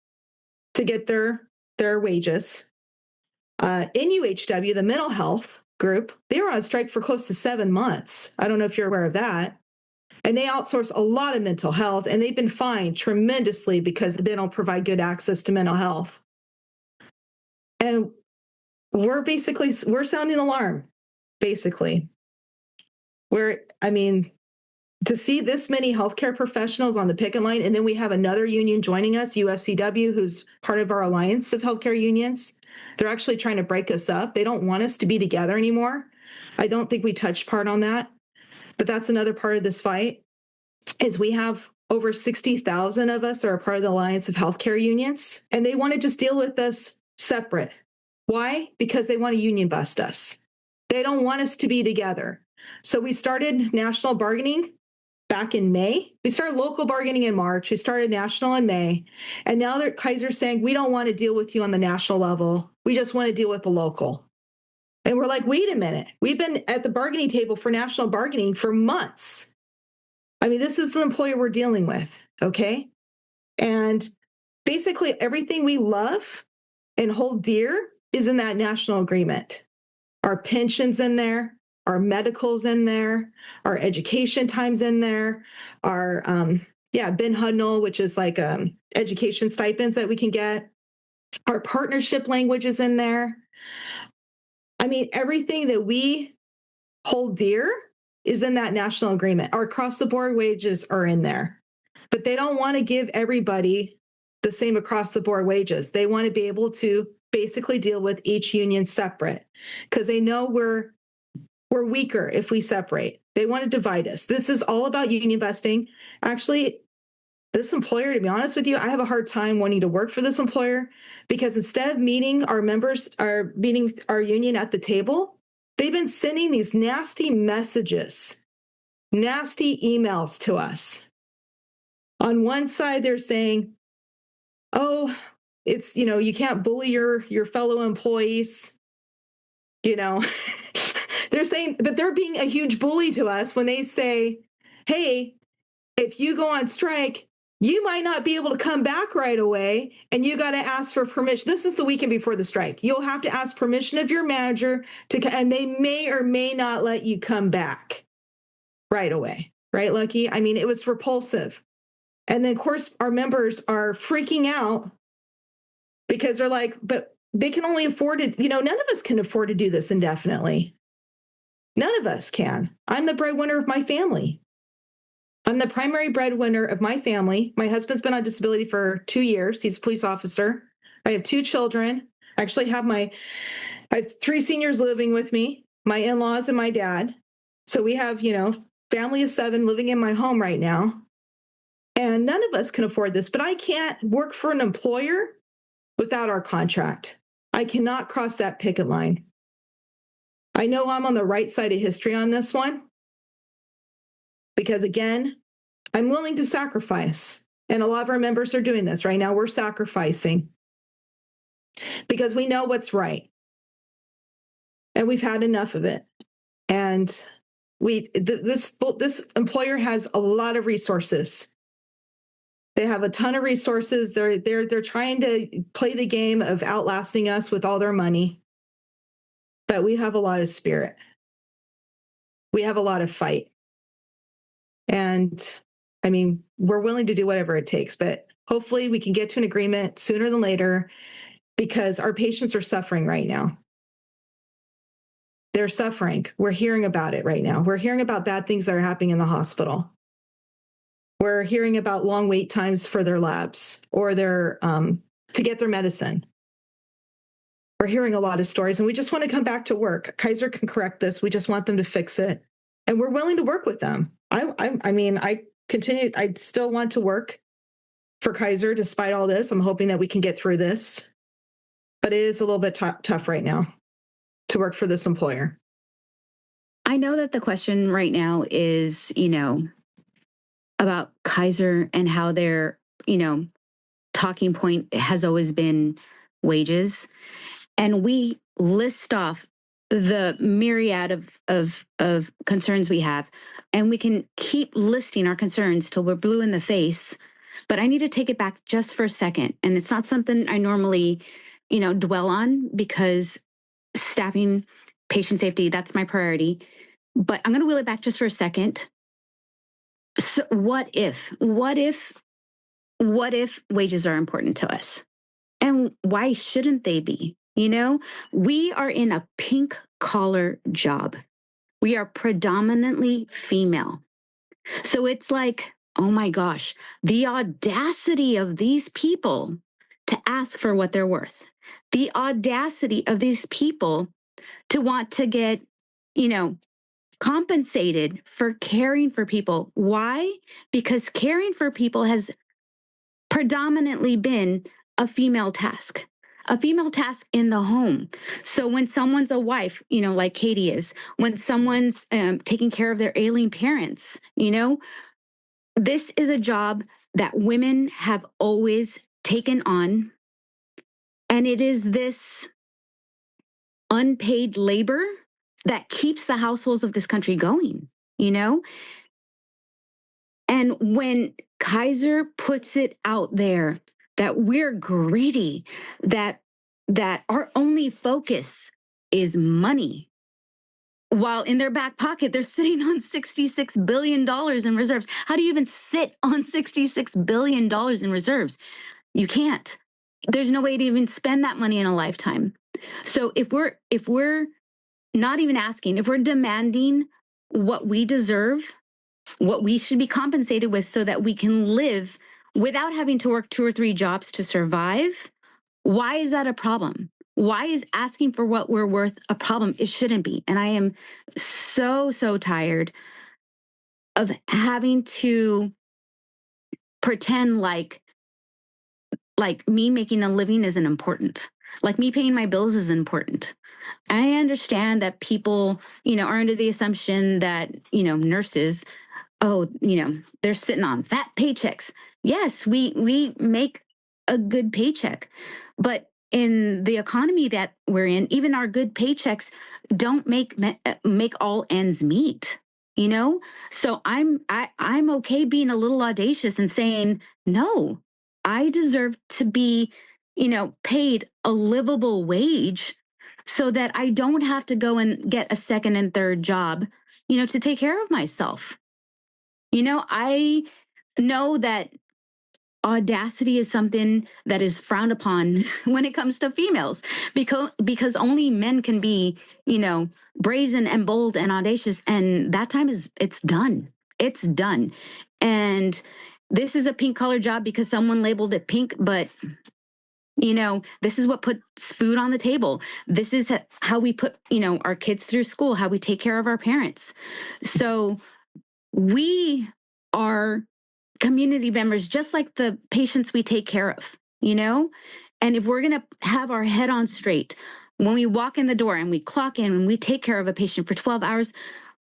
[SPEAKER 3] to get their wages. In UHW, the mental health group, they were on strike for close to 7 months. I don't know if you're aware of that. And they outsource a lot of mental health, and they've been fined tremendously because they don't provide good access to mental health. And we're sounding the alarm, basically. To see this many healthcare professionals on the picket line, and then we have another union joining us, UFCW, who's part of our alliance of healthcare unions. They're actually trying to break us up. They don't want us to be together anymore. I don't think we touched part on that. But that's another part of this fight, is we have over 60,000 of us are a part of the Alliance of Healthcare Unions, and they want to just deal with us separate. Why? Because they want to union bust us. They don't want us to be together. So we started national bargaining back in May. We started local bargaining in March. We started national in May. And now that Kaiser's saying, we don't want to deal with you on the national level. We just want to deal with the local. And we're like, wait a minute. We've been at the bargaining table for national bargaining for months. I mean, this is the employer we're dealing with, okay? And basically everything we love and hold dear is in that national agreement. Our pensions in there, our medicals in there, our education times in there, our, Ben Hudnall, which is like education stipends that we can get. Our partnership language is in there. I mean, everything that we hold dear is in that national agreement. Our across-the-board wages are in there. But they don't want to give everybody the same across-the-board wages. They want to be able to basically deal with each union separate, because they know we're weaker if we separate. They want to divide us. This is all about union busting. Actually, this employer, to be honest with you, I have a hard time wanting to work for this employer, because instead of meeting our union at the table, they've been sending these nasty messages, nasty emails to us. On one side, they're saying, oh, it's, you can't bully your fellow employees. They're saying, but they're being a huge bully to us when they say, hey, if you go on strike, you might not be able to come back right away, and you got to ask for permission. This is the weekend before the strike. You'll have to ask permission of your manager and they may or may not let you come back right away. Right, Lucky? I mean, it was repulsive. And then, of course, our members are freaking out because they're like, but they can only afford it. None of us can afford to do this indefinitely. None of us can. I'm the breadwinner of my family. I'm the primary breadwinner of my family. My husband's been on disability for 2 years. He's a police officer. I have 2 children. I actually have I have 3 seniors living with me, my in-laws and my dad. So we have, family of 7 living in my home right now. And none of us can afford this, but I can't work for an employer without our contract. I cannot cross that picket line. I know I'm on the right side of history on this one, because again, I'm willing to sacrifice. And a lot of our members are doing this right now. We're sacrificing because we know what's right. And we've had enough of it. And this employer has a lot of resources. They have a ton of resources. They're trying to play the game of outlasting us with all their money. But we have a lot of spirit. We have a lot of fight. And I mean, we're willing to do whatever it takes, but hopefully we can get to an agreement sooner than later, because our patients are suffering right now. They're suffering. We're hearing about it right now. We're hearing about bad things that are happening in the hospital. We're hearing about long wait times for their labs or their to get their medicine. We're hearing a lot of stories, and we just want to come back to work. Kaiser can correct this. We just want them to fix it, and we're willing to work with them. I mean, I still want to work for Kaiser despite all this. I'm hoping that we can get through this, but it is a little bit tough right now to work for this employer.
[SPEAKER 4] I know that the question right now is, about Kaiser and how their, talking point has always been wages. And we list off the myriad of concerns we have, and we can keep listing our concerns till we're blue in the face. But I need to take it back just for a second. And it's not something I normally, dwell on, because staffing, patient safety, that's my priority. But I'm going to wheel it back just for a second. So what if wages are important to us? And why shouldn't they be? We are in a pink collar job. We are predominantly female. So it's like, oh my gosh, the audacity of these people to ask for what they're worth. The audacity of these people to want to get, compensated for caring for people. Why? Because caring for people has predominantly been a female task in the home. So when someone's a wife, like Katie is, when someone's taking care of their ailing parents, this is a job that women have always taken on. And it is this unpaid labor that keeps the households of this country going, And when Kaiser puts it out there that we're greedy, that our only focus is money, while in their back pocket, they're sitting on $66 billion in reserves. How do you even sit on $66 billion in reserves? You can't. There's no way to even spend that money in a lifetime. So if we're not even asking, if we're demanding what we deserve, what we should be compensated with so that we can live without having to work 2 or 3 jobs to survive, why is that a problem? Why is asking for what we're worth a problem? It shouldn't be. And I am so tired of having to pretend like me making a living isn't important. Like me paying my bills is important. I understand that people, are under the assumption that, nurses, they're sitting on fat paychecks. Yes, we make a good paycheck, but in the economy that we're in, even our good paychecks don't make all ends meet. So I'm okay being a little audacious and saying, no, I deserve to be, paid a livable wage so that I don't have to go and get a second and third job, to take care of myself. I know that audacity is something that is frowned upon when it comes to females, because only men can be, brazen and bold and audacious. And that time it's done. It's done. And this is a pink collar job because someone labeled it pink, but this is what puts food on the table. This is how we put, our kids through school, how we take care of our parents. So we are community members, just like the patients we take care of, And if we're going to have our head on straight, when we walk in the door and we clock in and we take care of a patient for 12 hours,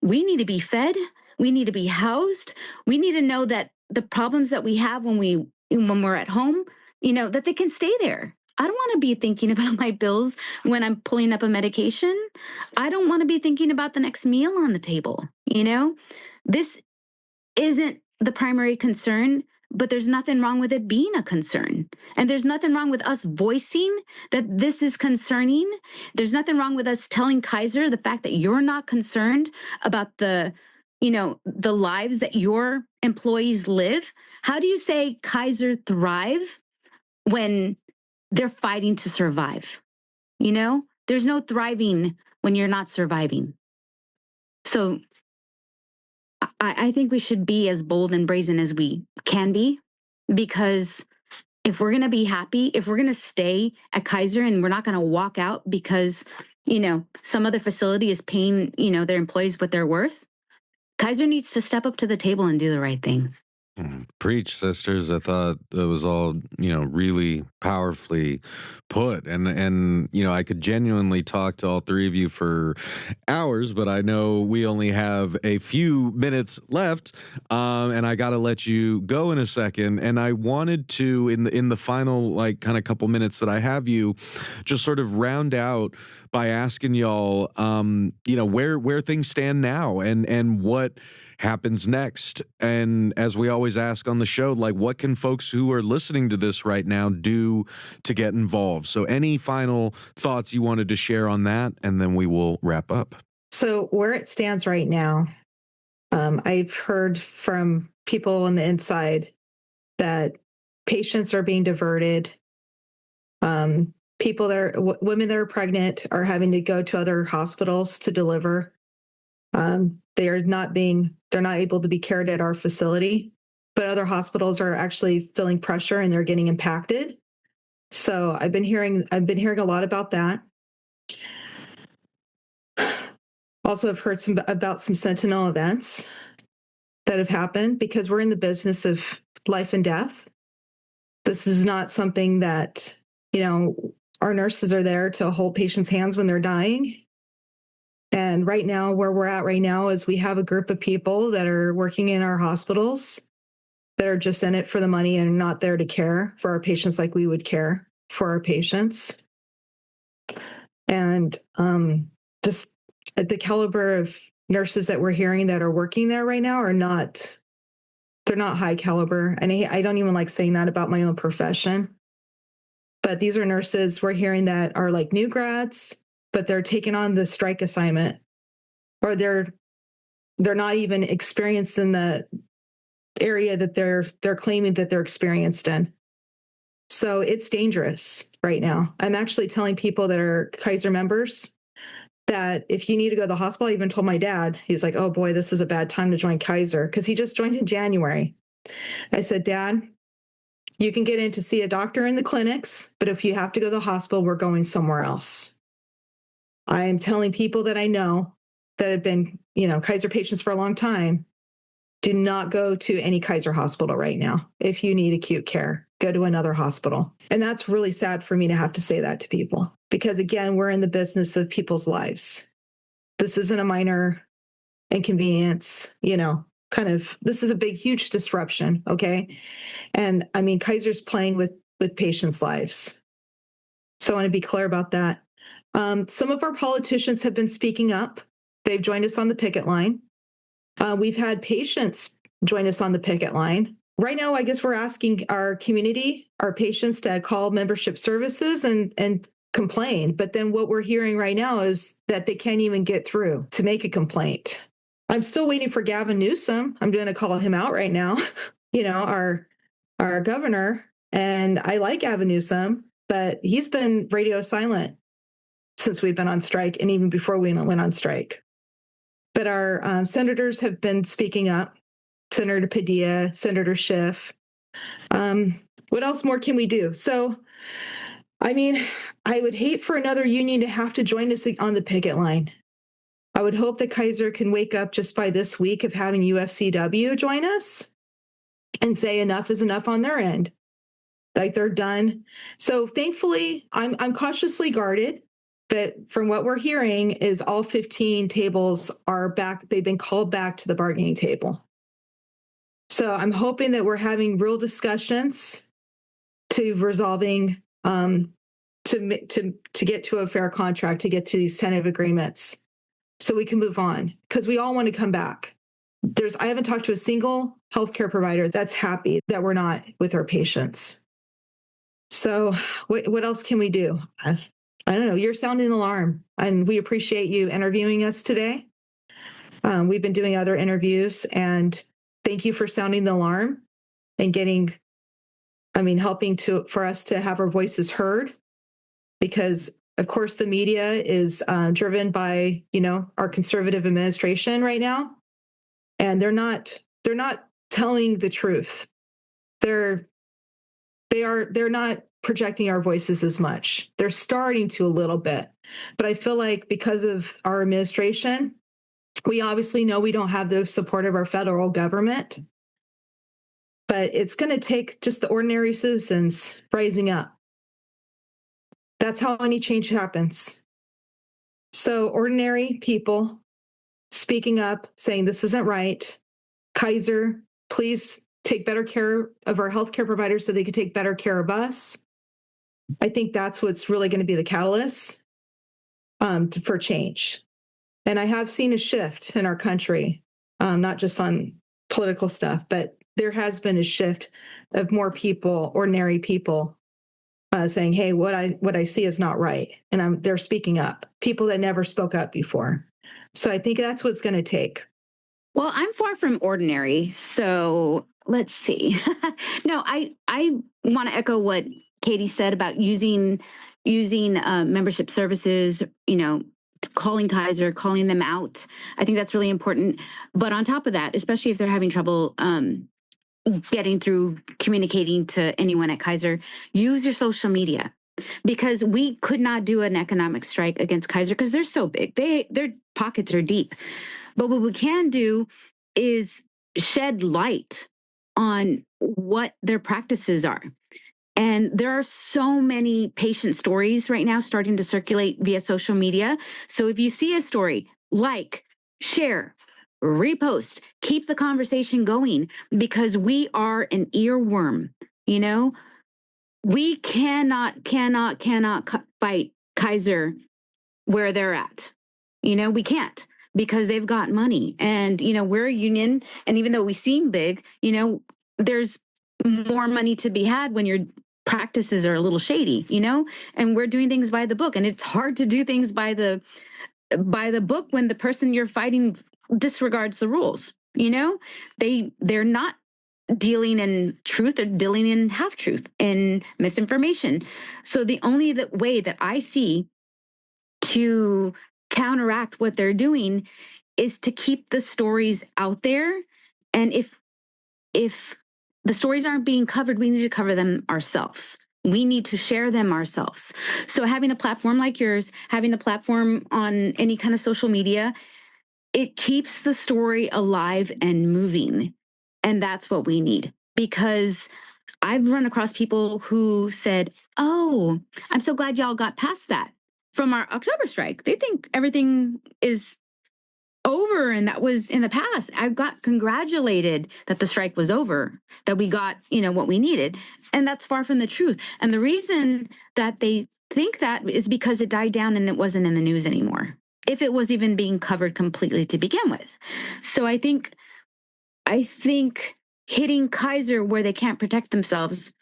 [SPEAKER 4] we need to be fed. We need to be housed. We need to know that the problems that we have when we're at home, that they can stay there. I don't want to be thinking about my bills when I'm pulling up a medication. I don't want to be thinking about the next meal on the table. This isn't the primary concern, but there's nothing wrong with it being a concern. And there's nothing wrong with us voicing that this is concerning. There's nothing wrong with us telling Kaiser the fact that you're not concerned about the lives that your employees live. How do you say Kaiser thrive when they're fighting to survive? There's no thriving when you're not surviving. So I think we should be as bold and brazen as we can be, because if we're going to be happy, if we're going to stay at Kaiser and we're not going to walk out because, some other facility is paying, their employees what they're worth, Kaiser needs to step up to the table and do the right thing.
[SPEAKER 1] Preach, sisters. I thought that was all, really powerfully put. And I could genuinely talk to all three of you for hours, but I know we only have a few minutes left. And I got to let you go in a second. And I wanted to, in the final, kind of couple minutes that I have you, just sort of round out by asking y'all, where things stand now and what happens next. And as we always ask on the show, what can folks who are listening to this right now do to get involved? So any final thoughts you wanted to share on that, and then we will wrap up.
[SPEAKER 3] So where it stands right now, I've heard from people on the inside that patients are being diverted. Women that are pregnant are having to go to other hospitals to deliver. They're not able to be cared at our facility, but other hospitals are actually feeling pressure and they're getting impacted. So I've been hearing a lot about that. Also, I've heard about some sentinel events that have happened, because we're in the business of life and death. This is not something that, our nurses are there to hold patients' hands when they're dying. And right now, where we're at right now is we have a group of people that are working in our hospitals that are just in it for the money and not there to care for our patients like we would care for our patients. And just the caliber of nurses that we're hearing that are working there right now they're not high caliber. And I don't even like saying that about my own profession. But these are nurses we're hearing that are like new grads, but they're taking on the strike assignment, or they're not even experienced in the area that they're claiming that they're experienced in. So it's dangerous right now. I'm actually telling people that are Kaiser members that if you need to go to the hospital, I even told my dad, he's like, oh boy, this is a bad time to join Kaiser, because he just joined in January. I said, Dad, you can get in to see a doctor in the clinics, but if you have to go to the hospital, we're going somewhere else. I am telling people that I know that have been, Kaiser patients for a long time, do not go to any Kaiser hospital right now. If you need acute care, go to another hospital. And that's really sad for me to have to say that to people, because again, we're in the business of people's lives. This isn't a minor inconvenience, this is a big, huge disruption. Okay. And I mean, Kaiser's playing with patients' lives. So I want to be clear about that. Some of our politicians have been speaking up. They've joined us on the picket line. We've had patients join us on the picket line. Right now, I guess we're asking our community, our patients, to call membership services and complain. But then what we're hearing right now is that they can't even get through to make a complaint. I'm still waiting for Gavin Newsom. I'm going to call him out right now, our governor. And I like Gavin Newsom, but he's been radio silent since we've been on strike and even before we went on strike. But our senators have been speaking up. Senator Padilla, Senator Schiff. What else more can we do? So, I mean, I would hate for another union to have to join us on the picket line. I would hope that Kaiser can wake up just by this week of having UFCW join us and say enough is enough on their end. Like they're done. So thankfully, I'm cautiously guarded. But from what we're hearing is all 15 tables are back. They've been called back to the bargaining table. So I'm hoping that we're having real discussions to resolving, to get to a fair contract, to get to these tentative agreements so we can move on, because we all want to come back. I haven't talked to a single healthcare provider that's happy that we're not with our patients. So what else can we do? I don't know. You're sounding the alarm, and we appreciate you interviewing us today. We've been doing other interviews, and thank you for sounding the alarm and helping for us to have our voices heard, because Of course, the media is driven by, our conservative administration right now, and they're not telling the truth. They're not projecting our voices as much. They're starting to a little bit, but I feel like because of our administration, we obviously know we don't have the support of our federal government, but it's going to take just the ordinary citizens rising up. That's how any change happens. So ordinary people speaking up, saying this isn't right. Kaiser, please take better care of our healthcare providers so they can take better care of us. I think that's what's really going to be the catalyst for change. And I have seen a shift in our country, not just on political stuff, but there has been a shift of more people, ordinary people, saying, "Hey, what I see is not right," and they're speaking up. People that never spoke up before. So I think that's what's going to take.
[SPEAKER 4] Well, I'm far from ordinary, so let's see. No, I want to echo what Katie said about using membership services. Calling Kaiser, calling them out. I think that's really important. But on top of that, especially if they're having trouble getting through, communicating to anyone at Kaiser, use your social media. Because we could not do an economic strike against Kaiser because they're so big. Their pockets are deep. But what we can do is shed light on what their practices are. And there are so many patient stories right now starting to circulate via social media. So if you see a story, like, share, repost, keep the conversation going, because we are an earworm. We cannot fight Kaiser where they're at. We can't, because they've got money, and we're a union. And even though we seem big, there's more money to be had when your practices are a little shady, and we're doing things by the book. And it's hard to do things by the book when the person you're fighting disregards the rules. They're not dealing in truth, they're dealing in half truth and misinformation. So the only way that I see to counteract what they're doing is to keep the stories out there. And if the stories aren't being covered, we need to cover them ourselves. We need to share them ourselves. So having a platform like yours, having a platform on any kind of social media, it keeps the story alive and moving. And that's what we need, because I've run across people who said, "Oh, I'm so glad y'all got past that from our October strike." They think everything is over and that was in the past. I got congratulated that the strike was over, that we got, what we needed. And that's far from the truth. And the reason that they think that is because it died down and it wasn't in the news anymore, if it was even being covered completely to begin with. So I think hitting Kaiser where they can't protect themselves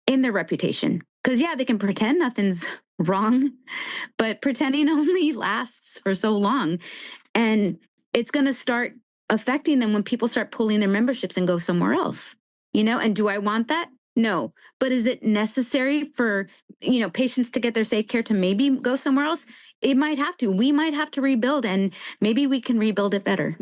[SPEAKER 4] in their reputation, because they can pretend nothing's wrong, but pretending only lasts for so long. And it's going to start affecting them when people start pulling their memberships and go somewhere else, and do I want that? No. But is it necessary for, patients to get their safe care to maybe go somewhere else? It might have to. We might have to rebuild, and maybe we can rebuild it better.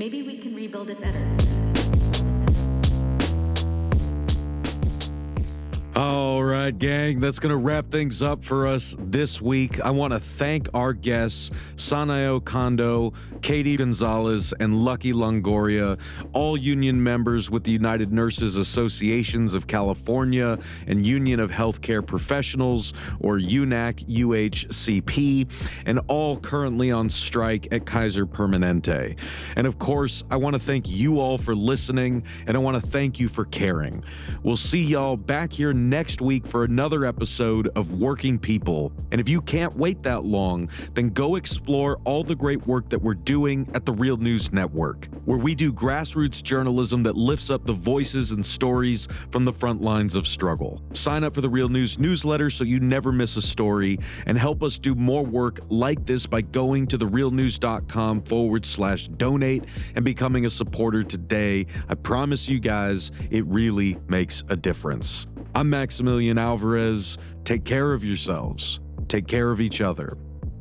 [SPEAKER 1] All right, gang, that's going to wrap things up for us this week. I want to thank our guests, Sanayo Kondo, Katie Gonzalez, and Lucky Longoria, all union members with the United Nurses Associations of California and Union of Healthcare Professionals, or UNAC UHCP, and all currently on strike at Kaiser Permanente. And of course, I want to thank you all for listening, and I want to thank you for caring. We'll see y'all back here next week for another episode of Working People. And if you can't wait that long, then go explore all the great work that we're doing at the Real News Network, where we do grassroots journalism that lifts up the voices and stories from the front lines of struggle. Sign up for the Real News newsletter so you never miss a story, and help us do more work like this by going to therealnews.com/donate and becoming a supporter today. I promise you guys, it really makes a difference. I'm Maximilian Alvarez. Take care of yourselves. Take care of each other.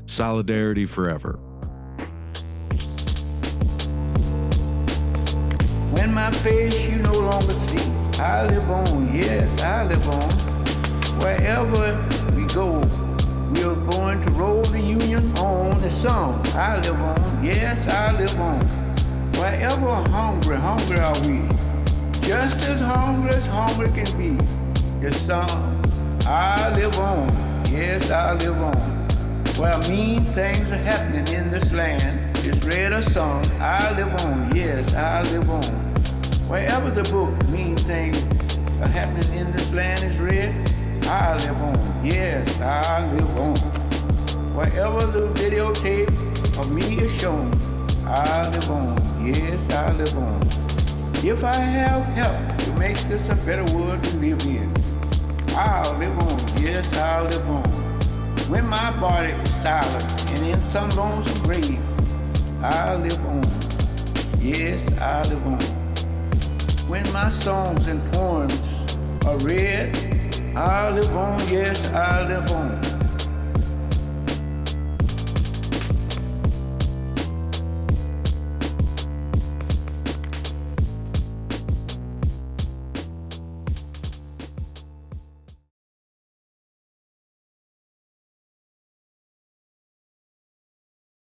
[SPEAKER 1] Solidarity forever.
[SPEAKER 5] When my face you no longer see, I live on, yes, I live on. Wherever we go, we're going to roll the Union on. The song, I live on, yes, I live on. Wherever hungry are we. Just as hungry can be. The song, I live on, yes, I live on. Where mean things are happening in this land, it's read a song, I live on, yes, I live on. Wherever the book mean things are happening in this land is read, I live on, yes, I live on. Wherever the videotape of me is shown, I live on, yes, I live on. If I have help to make this a better world to live in, I'll live on, yes, I'll live on. When my body is silent and in some lonesome grave, I live on, yes, I live on. When my songs and poems are read, I live on, yes, I live on.